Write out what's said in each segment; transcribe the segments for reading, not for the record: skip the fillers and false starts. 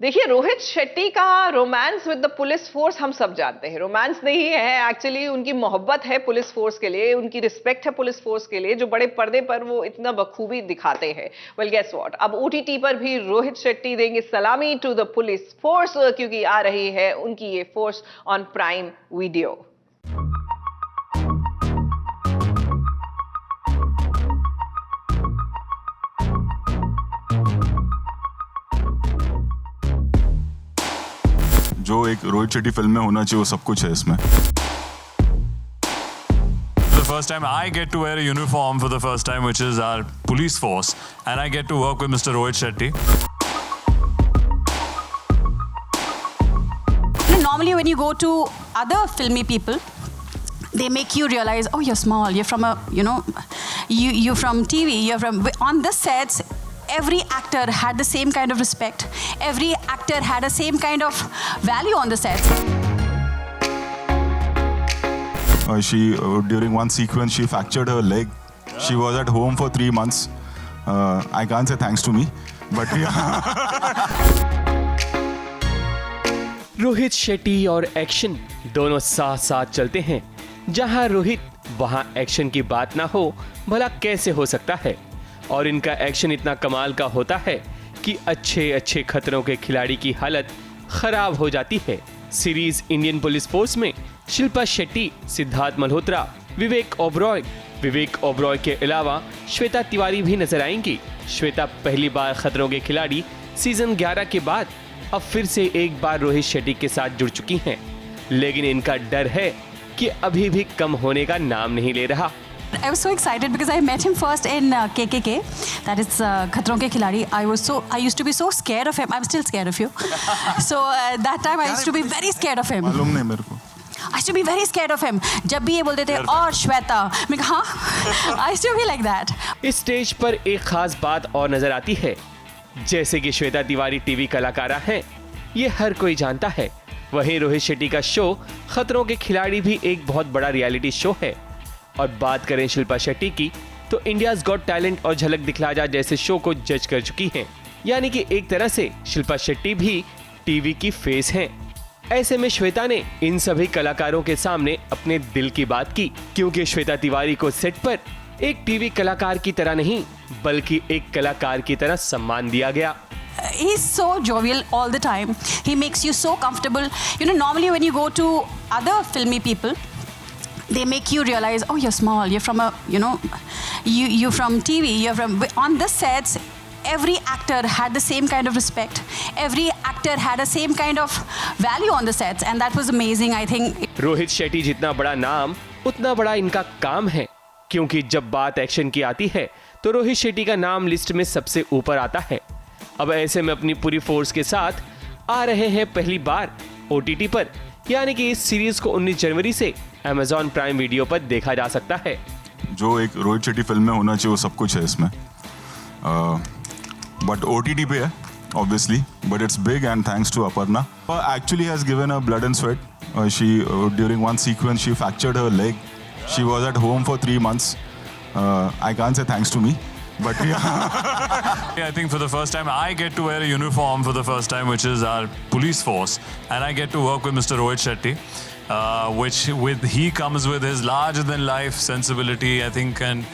देखिए, रोहित शेट्टी का romance with the police force हम सब जानते हैं। रोमांस नहीं है, एक्चुअली उनकी मोहब्बत है पुलिस फोर्स के लिए, उनकी रिस्पेक्ट है पुलिस फोर्स के लिए, जो बड़े पर्दे पर वो इतना बखूबी दिखाते हैं। वेल गेस व्हाट, अब ओटीटी पर भी रोहित शेट्टी देंगे सलामी टू द पुलिस फोर्स, क्योंकि आ रही है उनकी ये फोर्स ऑन प्राइम वीडियो। जो एक रोहित शेट्टी फिल्म में होना चाहिए वो सब कुछ है इसमें। The first time I get to wear a uniform for the first time, which is our police force, and I get to work with Mr. Rohit Shetty. Normally when you go to other filmy people, they make you realize, oh, you're small, you're from a, you're from TV, you're from, on the sets, every actor had the same kind of respect. Every actor had the same kind of value on the set. During one sequence, she fractured her leg. Yeah. She was at home for 3 months. I can't say thanks to me, but Rohit Shetty और action दोनों साथ साथ चलते हैं। जहां रोहित वहां action की बात ना हो, भला कैसे हो सकता है। और इनका एक्शन इतना कमाल का होता है कि अच्छे अच्छे खतरों के खिलाड़ी की हालत खराब हो जाती है। सीरीज इंडियन पुलिस फोर्स में शिल्पा शेट्टी, सिद्धार्थ मल्होत्रा, विवेक ओबरॉय के अलावा श्वेता तिवारी भी नजर आएंगी। श्वेता पहली बार खतरों के खिलाड़ी सीजन 11 के बाद अब फिर से एक बार रोहित शेट्टी के साथ जुड़ चुकी हैं, लेकिन इनका डर है कि अभी भी कम होने का नाम नहीं ले रहा। I was so excited because I met him first in KKK, that is Khatron Ke Khiladi. I used to be so scared of him. I'm still scared of you. So that time I used to be very scared of him. मालूम नहीं मेरे को। I used to be very scared of him. जब भी ये बोलते थे और श्वेता, मैं कहा हाँ, I used to be like that. इस स्टेज पर एक खास बात और नजर आती है। जैसे कि श्वेता तिवारी टीवी कलाकारा हैं, ये हर कोई जानता है। वहीं रोहित शेट्टी का शो खतरों के खिलाड़ी भी एक बहुत बड़ा रियलिटी शो है। और बात करें शिल्पा शेट्टी की, तो इंडियाज गॉट टैलेंट और झलक दिखला जा जैसे शो को जज कर चुकी हैं। यानी कि एक तरह से शिल्पा शेट्टी भी टीवी की फेस हैं। ऐसे में श्वेता ने इन सभी कलाकारों के सामने अपने दिल की बात की, क्योंकि श्वेता तिवारी को सेट पर एक टीवी कलाकार की तरह नहीं, बल्कि एक कलाकार की तरह सम्मान दिया गया। He's so jovial all the time. He makes you so comfortable. Normally when you go to other filmy people, they make you realize, oh, you're small, you're from a, you're from TV, you're from, on the sets, every actor had the same kind of respect. Every actor had the same kind of value on the sets, and that was amazing, I think. Rohit Shetty जितना बड़ा नाम, उतना बड़ा इनका काम है, क्योंकि जब बात एक्शन की आती है तो रोहित शेट्टी का नाम लिस्ट में सबसे ऊपर आता है। अब ऐसे में अपनी पूरी फोर्स के साथ आ रहे हैं पहली बार ओटीटी पर, यानी कि इस सीरीज को 19 जनवरी से Amazon प्राइम वीडियो पर देखा जा सकता है। जो एक रोहित शेट्टी फिल्म में होना चाहिए वो सब कुछ है इसमें। बट ओटीटी पे है obviously, but it's big and thanks to Aparna. Actually has given her blood and sweat. She during one sequence she fractured her leg. She was at home for 3 months. I can't say thanks to me, but I think for the first time I get to wear a uniform for the first time, which is our police force, and I get to work with Mr. Rohit Shetty, he comes with his larger than life sensibility, I think, and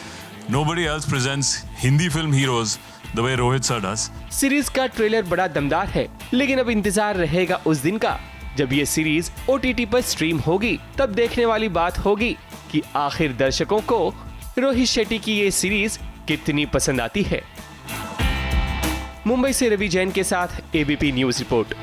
nobody else presents Hindi film heroes the way Rohit sir does. Series का trailer बड़ा दमदार है, लेकिन अब इंतजार रहेगा उस दिन का जब ये सीरीज ओटीटी पर स्ट्रीम होगी। तब देखने वाली बात होगी कि आखिर दर्शकों को रोहित शेट्टी की ये सीरीज कितनी पसंद आती है। मुंबई से रवि जैन के साथ ABP news report.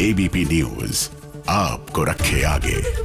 ABP news आपको रखे आगे।